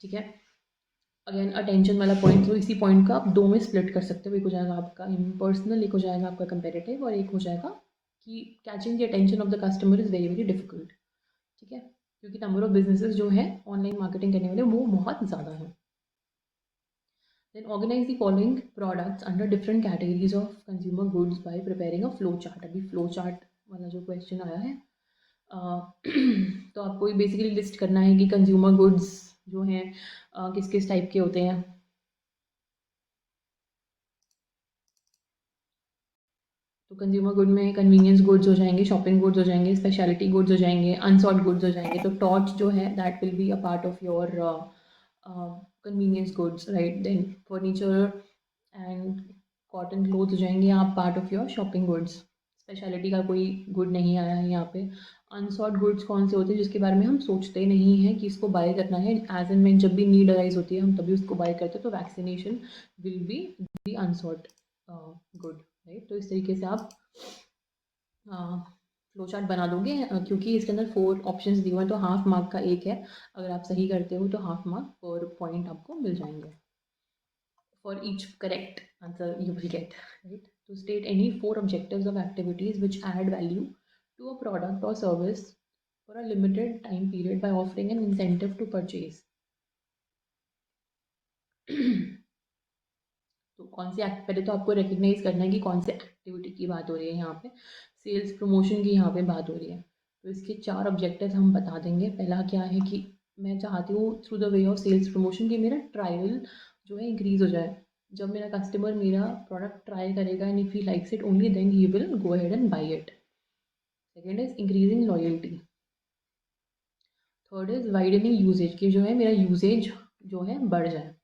ठीक है, अगेन अटेंशन वाला पॉइंट, तो इसी पॉइंट का आप दो में स्प्लिट कर सकते हो। एक हो जाएगा आपका इम्पर्सनल, एक हो जाएगा आपका कंपेरेटिव, और एक हो जाएगा कि catching the attention of the customer is very very difficult. ठीक है, क्योंकि नंबर ऑफ बिजनेसेस जो है ऑनलाइन मार्केटिंग करने वाले वो बहुत ज़्यादा हैं। Then organize the following products under different categories of consumer goods by preparing a flow chart। अभी flow chart वाला जो क्वेश्चन आया है, तो आपको बेसिकली लिस्ट करना है कि कंज्यूमर गुड्स जो हैं किस किस टाइप के होते हैं। तो कंज्यूमर गुड में कन्वीनियंस गुड्स हो जाएंगे, शॉपिंग गुड्स हो जाएंगे, स्पेशलिटी गुड्स हो जाएंगे, अनसॉल्ट गुड्स हो जाएंगे। तो टॉर्च जो है that will be a part of your convenience goods, right. Then furniture and cotton cloth हो जाएंगे आप part of your shopping goods. Speciality का कोई गुड नहीं आया है यहाँ पे। अनसॉल्ट गुड्स कौन से होते हैं जिसके बारे में हम सोचते नहीं हैं कि इसको बाय करना है, एज एंड व्हेन जब भी नीड अराइज होती है हम तभी उसको बाय करते हैं। तो vaccination will be the answer good, right. तो इस तरीके से आप फ्लो चार्ट बना दोगे, क्योंकि इसके अंदर 4 ऑप्शंस दिए हुए हैं, तो हाफ मार्क का एक है। अगर आप सही करते हो तो हाफ मार्क पर पॉइंट आपको मिल जाएंगे। For each correct answer you will get, right? To state any 4 objectives of activities which add value to a product or service for a limited time period by offering an incentive to purchase। तो कौन से पहले तो आपको recognise करना है कि कौन से एक्टिविटी की बात हो रही है यहाँ पे। सेल्स प्रमोशन की यहाँ पे बात हो रही है। तो इसके 4 ऑब्जेक्टिव्स हम बता देंगे। पहला क्या है कि मैं चाहती हूँ through the way of sales promotion कि मेरा ट्रायल जो है इंक्रीज़ हो जाए। जब मेरा कस्टमर मेरा प्रोडक्ट ट्राई करेगा and if he likes it only then he will go ahead and buy it. Second is increasing loyalty. Third is widening usages, कि जो है मेरा यूजेज जो है बढ़ जाए।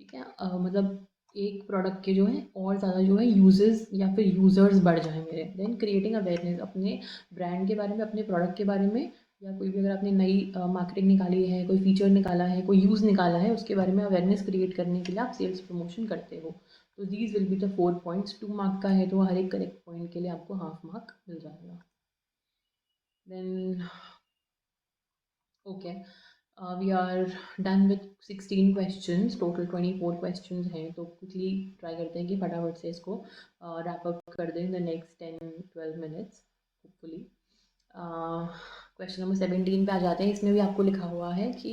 ठीक है, मतलब एक प्रोडक्ट के जो है और ज़्यादा जो है यूजेस या फिर यूज़र्स बढ़ जाए मेरे। देन क्रिएटिंग अवेयरनेस, अपने ब्रांड के बारे में, अपने प्रोडक्ट के बारे में, या कोई भी अगर आपने नई मार्केटिंग निकाली है, कोई फीचर निकाला है, कोई यूज़ निकाला है, उसके बारे में अवेयरनेस क्रिएट करने के लिए आप सेल्स प्रमोशन करते हो। तो these will be the 4 points. 2 mark का है तो हर एक करेक्ट पॉइंट के लिए आपको हाफ मार्क मिल जाएगा। Then okay, we are done with 16 questions, total 24 questions हैं। तो क्विकली ट्राई करते हैं कि फटाफट से इसको रैप अप कर दें in the next 10-12 minutes hopefully. Question number 17 पे आ जाते हैं। इसमें भी आपको लिखा हुआ है कि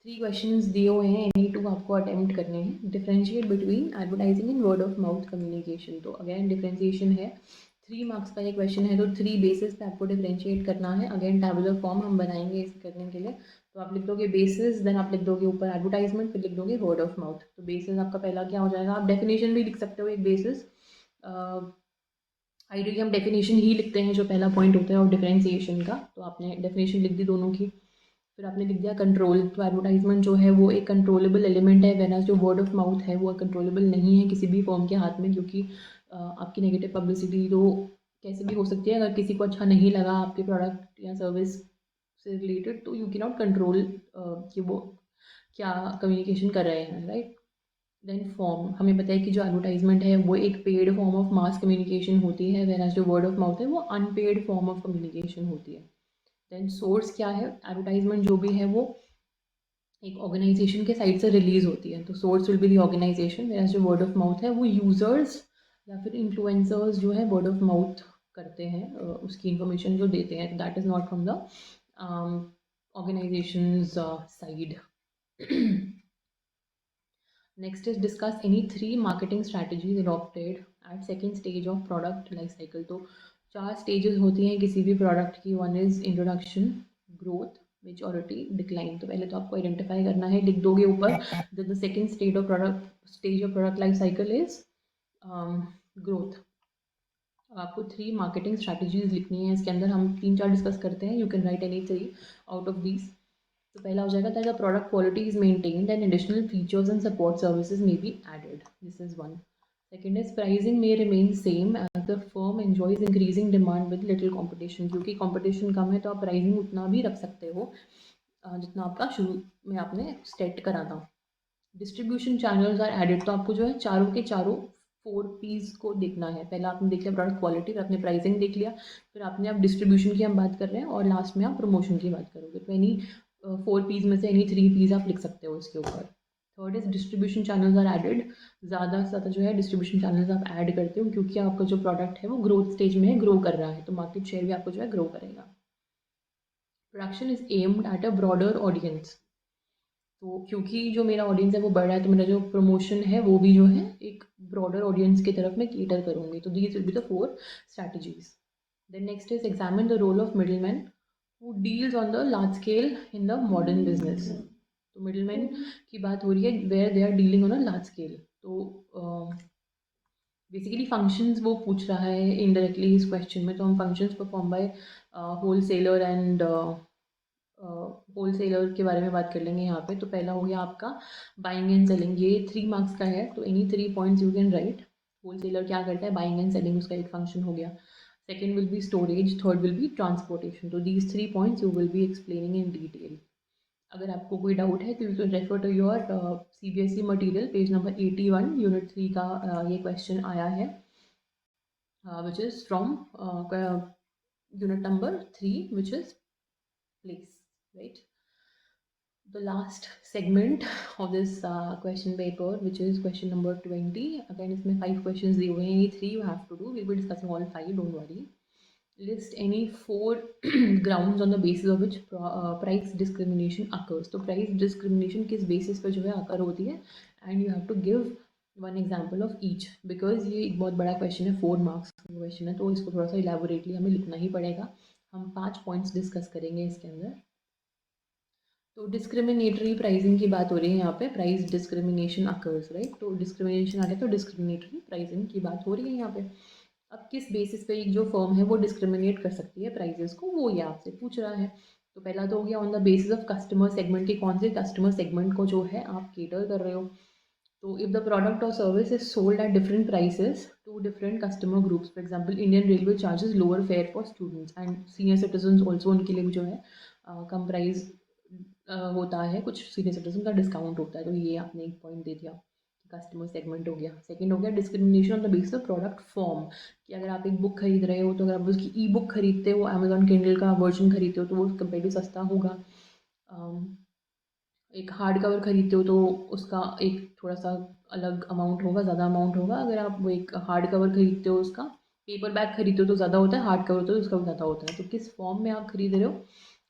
3 क्वेश्चंस दिए हुए हैं, एनी 2 आपको अटेम्प्ट करने हैं। Differentiate between advertising and word of mouth communication. तो अगेन डिफरेंशिएशन है, 3 मार्क्स का ये क्वेश्चन है, तो 3 बेसिस पे आपको डिफरेंशिएट करना है। अगेन टैबुलर फॉर्म हम बनाएंगे इस करने के लिए। तो आप लिख दोगे बेसिस, देन आप लिख दोगे ऊपर एडवर्टाइजमेंट, फिर लिख दोगे वर्ड ऑफ माउथ। तो बेसिस आपका पहला क्या हो जाएगा, आप डेफिनेशन भी लिख सकते हो एक बेसिस। आइडियली हम डेफिनेशन ही लिखते हैं जो पहला पॉइंट होता है ऑफ डिफरेंशिएशन का। तो आपने डेफिनेशन लिख दी दोनों की। फिर आपने लिख दिया कंट्रोल। तो एडवर्टाइजमेंट जो है वो एक कंट्रोलेबल एलिमेंट है, वेराज जो वर्ड ऑफ माउथ है वो कंट्रोलेबल नहीं है किसी भी फॉर्म के हाथ में, क्योंकि आपकी नेगेटिव पब्लिसिटी तो कैसे भी हो सकती है। अगर किसी को अच्छा नहीं लगा आपके प्रोडक्ट या सर्विस से रिलेटेड, तो यू कैन नॉट कंट्रोल कि वो क्या कम्युनिकेशन कर रहे हैं, राइट। देन फॉर्म, हमें पता है कि जो एडवर्टाइजमेंट है वो एक paid form of mass communication होती है, वेराज जो वर्ड ऑफ माउथ है वो अनपेड फॉर्म ऑफ कम्युनिकेशन होती है। देन सोर्स क्या है, एडवर्टाइजमेंट जो भी है वो एक ऑर्गेनाइजेशन के साइड से रिलीज होती है, तो source will be the organisation, whereas जो वर्ड ऑफ माउथ है वो यूजर्स या फिर इन्फ्लुएंसर्स जो है वर्ड ऑफ माउथ करते हैं, उसकी इंफॉर्मेशन जो देते हैं, that is not from the organisations side. Next is discuss any three marketing strategies adopted at second stage of product life cycle. तो 4 stages होती हैं किसी भी product की। One is introduction, growth, maturity, decline। तो पहले तो आपको identify करना है, लिख दोगे ऊपर that the second stage of product life cycle is growth। आपको 3 मार्केटिंग स्ट्रैटेजीज लिखनी है, इसके अंदर हम 3-4 डिस्कस करते हैं, you can write any 3 out of these. तो पहला हो जाएगा that the product quality is maintained and additional features and support services may be added, this is one. Second is pricing may remain same as the firm enjoys increasing demand with little competition. क्योंकि competition कम है तो आप pricing उतना भी रख सकते हो जितना आपका शुरू में आपने सेट करा था। डिस्ट्रीब्यूशन चैनल्स आर एडेड, तो आपको जो है चारों के चारों 4 पीस को देखना है। पहला आपने देख लिया प्रोडक्ट क्वालिटी, फिर आपने प्राइसिंग देख लिया, फिर आपने अब डिस्ट्रीब्यूशन की हम बात कर रहे हैं, और लास्ट में आप प्रमोशन की बात करोगे। तो एनी 4 पीस में से एनी 3 पीस आप लिख सकते हो इसके ऊपर। Third is distribution channels are added, ज़्यादा से ज़्यादा जो है डिस्ट्रीब्यूशन चैनल्स आप ऐड करते हो, क्योंकि आपका जो प्रोडक्ट है वो ग्रोथ स्टेज में है, ग्रो कर रहा है, तो मार्केट शेयर भी आपको जो है ग्रो करेगा। Production is aimed at a broader audience, तो क्योंकि जो मेरा ऑडियंस है वो बढ़ रहा है, तो मेरा जो प्रमोशन है वो भी जो है एक ब्रॉडर ऑडियंस की तरफ मैं केटर करूँगी। तो these will be the 4 strategies. Then next is examine the role of middleman who deals on the large scale in the modern business. तो मिडलमैन की बात हो रही है where they are dealing on a large scale. तो basically functions वो पूछ रहा है इनडायरेक्टली इस क्वेश्चन में, तो हम functions perform by wholesaler and wholesaler के बारे में बात कर लेंगे यहाँ पे। तो पहला हो गया आपका बाइंग एंड सेलिंग, ये 3 मार्क्स का है, तो any 3 points you can write. Wholesaler क्या करता है, बाइंग एंड सेलिंग उसका एक फंक्शन हो गया। Second will be storage, third will be transportation. तो these 3 points you will be explaining in detail. अगर आपको कोई डाउट है तो you can refer to your CBSE material, page number 81, unit 3 का ये क्वेश्चन आया है, which is from unit number 3, which is place, right. The last segment of this question paper, which is question number 20. Again, इसमें 5 questions दिए हुए हैं, ये 3 you have to do. We'll be discussing all 5, don't worry. List any 4 grounds on the basis of which price discrimination occurs. तो price discrimination किस basis पे जो है occur होती है, and you have to give one example of each, because ये एक बहुत बड़ा question है, 4 marks का question है, तो इसको थोड़ा सा elaborately हमें लिखना ही पड़ेगा। हम 5 points discuss करेंगे इसके अंदर। तो डिस्क्रिमिनेटरी प्राइसिंग की बात हो रही है यहाँ पे, प्राइस डिस्क्रिमिनेशन अकर्स, राइट। तो डिस्क्रिमिनेशन आ गया, तो डिस्क्रिमिनेटरी प्राइसिंग की बात हो रही है यहाँ पे। अब किस बेसिस पे एक जो फर्म है वो डिस्क्रिमिनेट कर सकती है प्राइजेस को, वो ये आपसे पूछ रहा है। तो पहला तो हो गया on the basis of customer segment, के कौन से कस्टमर सेगमेंट को जो है आप केटर कर रहे हो। तो इफ द प्रोडक्ट और service is sold at different prices to different customer groups, for example Indian railway charges lower fare for students and senior citizen also, उनके लिए भी जो है कम प्राइस होता है, कुछ सीनियर सिटीजन का डिस्काउंट होता है। तो ये आपने एक पॉइंट दे दिया, कस्टमर सेगमेंट हो गया। सेकंड हो गया discrimination on the basis of product form, कि अगर आप एक बुक खरीद रहे हो, तो अगर आप उसकी ई बुक खरीदते हो, अमेजॉन किंडल का वर्जन खरीदते हो, तो वो कंपेरेटिव सस्ता होगा। एक हार्ड कवर खरीदते हो तो उसका एक थोड़ा सा अलग अमाउंट होगा, ज़्यादा अमाउंट होगा। अगर आप वो एक हार्ड कवर खरीदते हो, उसका पेपर बैग खरीदते हो तो ज़्यादा होता है, हार्ड कवर होता है तो उसका भी ज़्यादा होता है। तो किस फॉर्म में आप खरीद रहे हो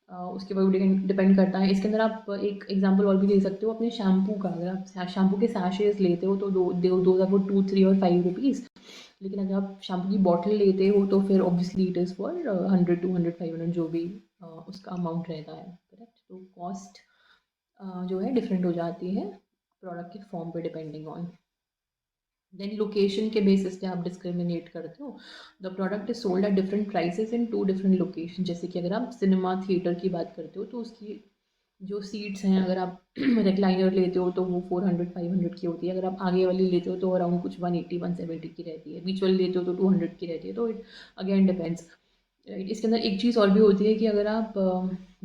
उसके ऊपर डिपेंड करता है। इसके अंदर आप एक एग्जांपल और भी दे सकते हो अपने शैम्पू का। अगर आप शैम्पू के सैशेज लेते हो तो दो आपको 2, 3 और 5 रुपीज़, लेकिन अगर आप शैम्पू की बॉटल लेते हो तो फिर ऑब्वियसली इट इज़ फॉर 100, 200, 500 जो भी उसका अमाउंट रहता है, करेक्ट। तो कॉस्ट जो है डिफरेंट हो जाती है प्रोडक्ट के फॉर्म पे डिपेंडिंग ऑन। देन लोकेशन के बेसिस पे आप डिस्क्रिमिनेट करते हो। The product is sold at different prices in 2 different location, जैसे कि अगर आप सिनेमा थिएटर की बात करते हो तो उसकी जो सीट्स हैं, अगर आप रिक्लाइनर लेते हो तो वो 400-500 की होती है, अगर आप आगे वाली लेते हो तो अराउंड कुछ 180-170 की रहती है, बीच वाली लेते हो तो 200 की रहती है, तो इट अगेन डिपेंड्स, राइट। इसके अंदर एक चीज़ और भी होती है कि अगर आप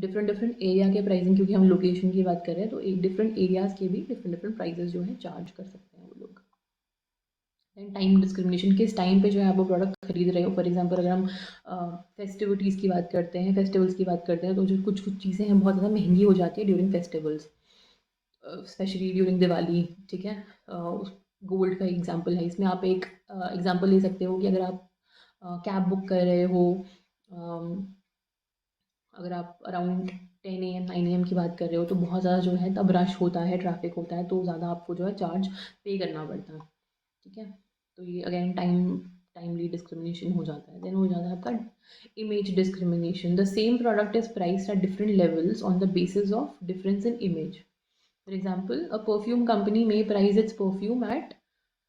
डिफरेंट डिफरेंट एरिया के प्राइसिंग, क्योंकि हम लोकेशन की बात कर रहे हैं, तो एक डिफरेंट एरियाज़ के भी डिफरेंट डिफरेंट प्राइजेस जो हैं चार्ज कर सकते हैं वो लोग। एंड टाइम डिस्क्रिमिनेशन, किस टाइम पे जो है आप वो प्रोडक्ट खरीद रहे हो। फॉर एग्जांपल अगर हम फेस्टिविटीज़ की बात करते हैं, फेस्टिवल्स की बात करते हैं, तो जो कुछ कुछ चीज़ें हैं बहुत ज़्यादा महंगी हो जाती है during festivals, specially during Diwali, ठीक है। गोल्ड का एग्जांपल है इसमें, आप एक एग्जांपल ले सकते हो कि अगर आप कैब बुक कर रहे हो, अम, अगर आप अराउंड 10 AM 9 AM की बात कर रहे हो, तो बहुत ज़्यादा जो है तब रश होता है, ट्रैफिक होता है, तो ज़्यादा आपको जो है चार्ज पे करना पड़ता है, ठीक है। तो ये अगेन टाइमली डिस्क्रिमिनेशन हो जाता है। देन हो जाता है आपका image discrimination. The same product is priced at different levels on the basis of difference in image. For example, a perfume company may price its perfume at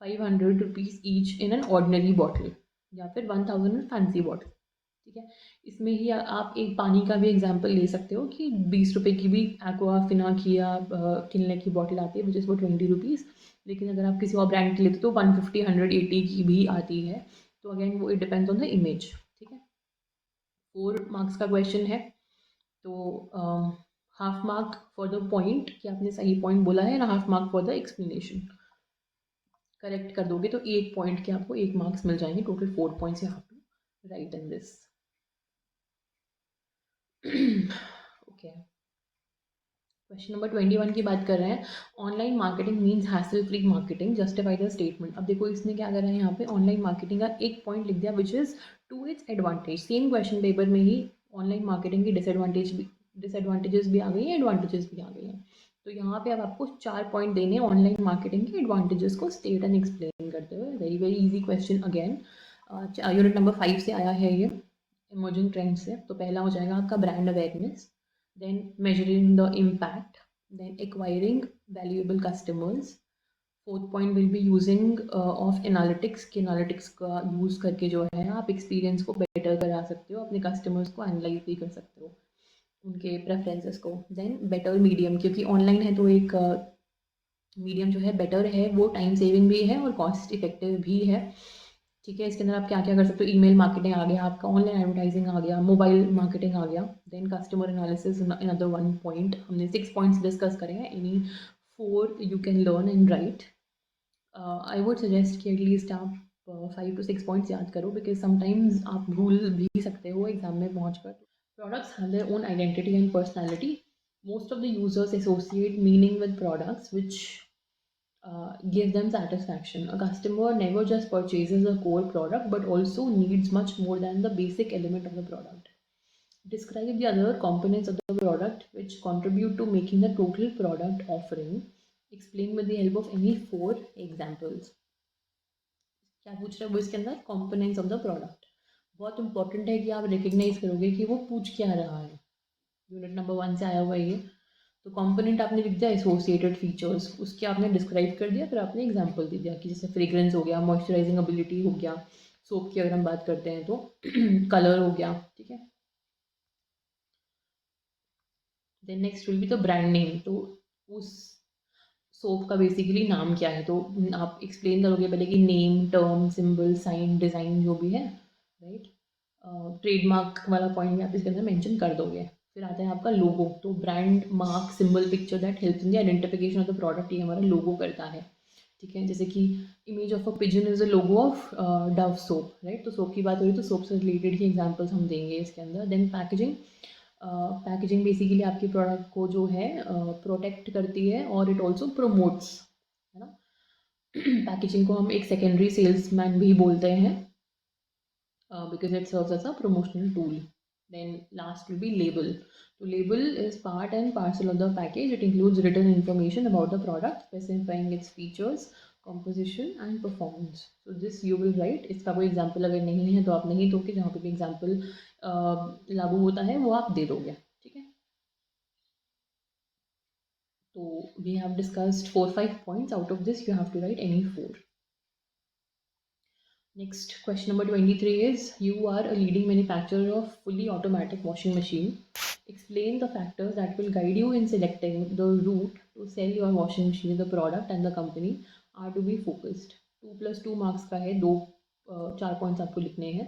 500 rupees each in an ordinary bottle, या फिर 1000 in fancy bottle, ठीक है। इसमें ही आप एक पानी का भी एग्जांपल ले सकते हो कि 20 रुपए की भी एक्वाफिना की या किनले की बॉटल आती है, विच इज़ वो 20 रुपीज़, लेकिन अगर आप किसी और ब्रांड की लेते हो तो 150 180 की भी आती है। तो अगेन वो it depends on the image, ठीक है। 4 मार्क्स का क्वेश्चन है, तो half mark for the point कि आपने सही पॉइंट बोला है, ना half mark for the explanation. Correct कर दोगे तो 1 पॉइंट के आपको 1 मार्क्स मिल जाएंगे, total 4 points you have to write in this. Okay, question number 21 की बात कर रहे हैं। Online marketing means hassle free marketing, justify the statement. अब देखो इसने क्या करा है, यहाँ पे ऑनलाइन मार्केटिंग का एक पॉइंट लिख दिया which is to its advantage. Same question paper में ही ऑनलाइन मार्केटिंग की डिसएडवांटेजेस भी आ गई हैं, एडवांटेजेस भी आ गई हैं। तो यहाँ पे अब आपको 4 पॉइंट देने ऑनलाइन मार्केटिंग के एडवांटेजेस को स्टेट एंड एक्सप्लेन करते हुए। Very very easy question again, unit number 5 से आया है ये, इमर्जिंग ट्रेंड से। तो पहला हो जाएगा आपका brand awareness, then measuring the impact, then acquiring valuable customers. Fourth point will be using of analytics, कि analytics का यूज़ करके जो है आप एक्सपीरियंस को बेटर करा सकते हो, अपने कस्टमर्स को एनालाइज भी कर सकते हो, उनके प्रेफरेंसेस को। देन बेटर मीडियम, क्योंकि ऑनलाइन है तो एक मीडियम जो है बेटर है, वो टाइम सेविंग भी है और कॉस्ट इफेक्टिव भी है, ठीक है। इसके अंदर आप क्या क्या कर सकते हो, ईमेल मार्केटिंग आ गया आपका, ऑनलाइन एडवर्टाइजिंग आ गया, मोबाइल मार्केटिंग आ गया। Then customer analysis, another 1 point. हमने 6 पॉइंट्स डिस्कस करे हैं, any 4 you can learn and write. I would suggest कि एटलीस्ट आप 5 to 6 पॉइंट्स याद करो, बिकॉज समटाइम्स आप भूल भी सकते हो एग्जाम में पहुँच कर। Products have their own identity and personality. Most of the users associate meaning with products which give them satisfaction. A customer never just purchases a core product but also needs much more than the basic element of the product. Describe the other components of the product which contribute to making the total product offering. Explain with the help of any 4 examples. क्या पूछ रहे हो इसके अंदर, components of the product. बहुत important है कि आप रिकग्नाइज करोगे कि वो पूछ क्या रहा है। यूनिट नंबर 1 से आया हुआ है ये। तो कंपोनेंट आपने लिख दिया एसोसिएटेड फीचर्स, उसके आपने डिस्क्राइब कर दिया, फिर आपने एग्जांपल दे दिया कि जैसे फ्रेग्रेंस हो गया, मॉइस्चराइजिंग एबिलिटी हो गया, सोप की अगर हम बात करते हैं तो कलर हो गया, ठीक है। Then next will be the brand name, तो उस सोप का बेसिकली नाम क्या है, तो आप एक्सप्लेन करोगे पहले कि name, term, symbol, sign, design जो भी है, राइट। ट्रेडमार्क वाला पॉइंट भी आप इसके अंदर मेंशन कर दोगे। फिर आता है आपका लोगो, तो brand mark, symbol, picture that help in the identification of the product, ये हमारा लोगो करता है, ठीक है। जैसे कि image of a pigeon is a logo of Dove soap, right. तो सोप की बात हो रही तो सोप से रिलेटेड ही एग्जाम्पल्स हम देंगे इसके अंदर। देन पैकेजिंग, पैकेजिंग बेसिकली आपकी प्रोडक्ट को जो है प्रोटेक्ट करती है और इट ऑल्सो प्रोमोट्स, है ना। पैकेजिंग को हम एक सेकेंडरी सेल्समैन भी बोलते हैं, because it serves as a promotional tool. Then last will be label. So label is part and parcel of the package. It includes written information about the product, specifying its features, composition and performance. So this you will write. इसका कोई example अगर नहीं है तो आप नहीं दोगे, जहाँ पे भी एग्जाम्पल लागू होता है वो आप दे दोगे, ठीक है। तो we have discussed 4-5 points. Out of this you have to write any 4. Next, question number 23 is, you are a leading manufacturer of fully automatic washing machine. Explain the factors that will guide you in selecting the route to sell your washing machine. The product and the company are to be focused. 2+2 marks का है, दो 4 points आपको लिखने हैं.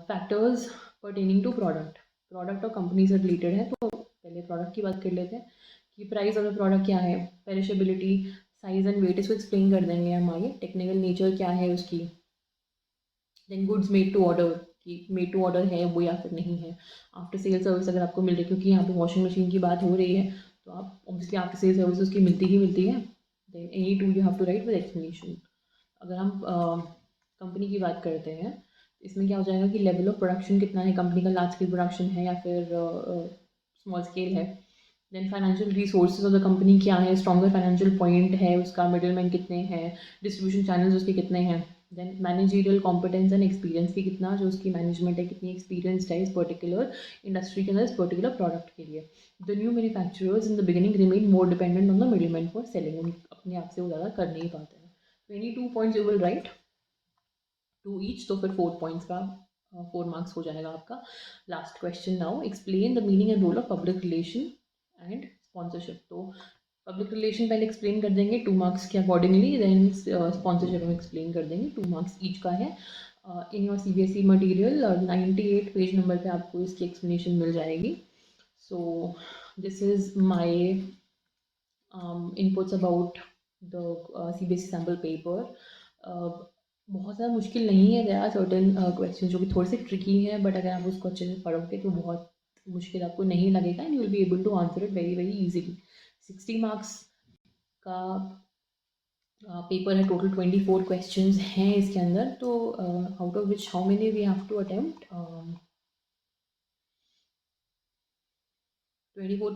Factors pertaining to product, product और company से related है, तो पहले प्रोडक्ट की बात कर लेते हैं कि प्राइस ऑफ द प्रोडक्ट क्या है, पेरिशेबिलिटी, साइज एंड वेट, इसको एक्सप्लेन कर देंगे हम आगे. टेक्निकल नेचर क्या है उसकी. Then goods made to order, कि मेड टू ऑर्डर है वो या फिर नहीं है. आफ्टर सेल सर्विस अगर आपको मिल रही है, क्योंकि यहाँ पे वॉशिंग मशीन की बात हो रही है, तो आप ऑब्वियसली आफ्टर सेल सर्विस उसकी मिलती ही मिलती है. Then any two you have to write with explanation. अगर हम कंपनी की बात करते हैं, इसमें क्या हो जाएगा कि लेवल ऑफ प्रोडक्शन कितना है, कंपनी का लार्ज स्केल प्रोडक्शन है या फिर स्मॉल स्केल है. Then financial resources of the company क्या है, स्ट्रॉन्गर फाइनेंशियल पॉइंट है उसका, मिडिल मैन कितने हैं, डिस्ट्रीब्यूशन चैनल्स उसके कितने हैं. Then managerial competence and experience की कितना, जो उसकी मैनेजमेंट है कितनी एक्सपीरियंस्ड है इस पर्टिकुलर इंडस्ट्री के अंदर, इस पर्टिकुलर प्रोडक्ट के लिए. The new manufacturers in the beginning remain more dependent on the middle man for selling, अपने आप से वो ज़्यादा कर नहीं पाते हैं. 22 points you will write, 2 each, तो फिर 4 पॉइंट्स का 4 मार्क्स हो जाएगा आपका. Last question now, explain the meaning and role of public relation and sponsorship. तो पब्लिक रिलेशन पहले एक्सप्लेन कर देंगे 2 मार्क्स के अकॉर्डिंगली. देन स्पॉन्सरशिप हम एक्सप्लेन कर देंगे, 2 मार्क्स ईच का है. In your CBSE material 98 page number पे आपको इसकी एक्सप्लेनेशन मिल जाएगी. So this is my inputs about the CBSE sample paper. बहुत ज़्यादा मुश्किल नहीं है. देयर आर सर्टेन क्वेश्चन जो कि थोड़े से ट्रिकी हैं, बट अगर आप उसको अच्छे से पढ़ोगे तो बहुत मुश्किल आपको नहीं लगेगा and you will be able to answer it very very easily. 60 marks का पेपर है, टोटल 24 क्वेश्चंस हैं इसके अंदर. तो out of which how many we have to attempt, 24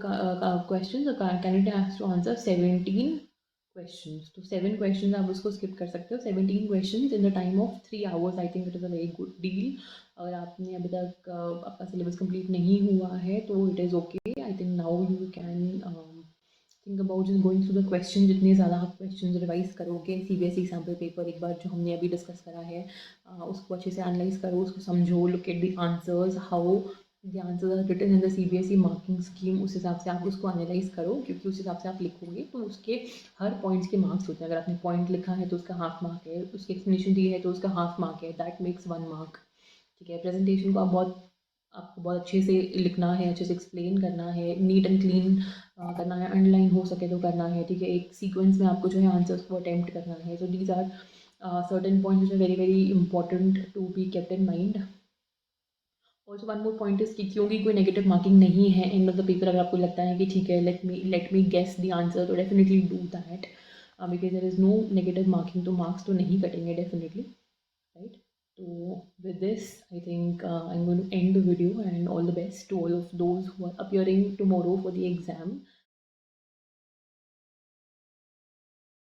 question. Candidate has to answer 17 questions. तो 7 क्वेश्चंस आप उसको skip कर सकते हो. 17 questions in the time of 3 hours. I think it is a very good deal. अगर आपने अभी तक आपका सिलेबस कंप्लीट नहीं हुआ है तो it is okay. I think now you can think about just going through the question. जितने ज़्यादा आप क्वेश्चन रिवाइज करोगे, CBSE सैम्पल पेपर एक बार जो हमने अभी डिस्कस करा है उसको अच्छे से एनालाइज करो, उसको समझो, look at the answers, how the answers are written in the CBSE marking scheme. उस हिसाब से आप उसको एनालाइज करो, क्योंकि उस हिसाब से आप लिखोगे तो उसके हर पॉइंट्स के मार्क्स होते हैं. अगर आपने पॉइंट लिखा है तो उसका हाफ मार्क है, उसकी एक्सप्लेनेशन दी है तो उसका हाफ मार्क है, दैट मेक्स 1 मार्क. ठीक है. प्रेजेंटेशन को आपको बहुत अच्छे से लिखना है, अच्छे से एक्सप्लेन करना है, नीट एंड क्लीन करना है, अंडरलाइन हो सके तो करना है. ठीक है. एक सीक्वेंस में आपको जो है आंसर्स को अटेम्प्ट करना है. So these are certain points which are very very important to be kept in mind. Also one more point is कि क्योंकि कोई नेगेटिव मार्किंग नहीं है एंड ऑफ द पेपर. अगर आपको लगता है कि ठीक है, let me guess the answer, तो definitely do that, because there is no negative marking. तो मार्क्स तो नहीं कटेंगे definitely, right. So with this, I think I'm going to end the video, and all the best to all of those who are appearing tomorrow for the exam.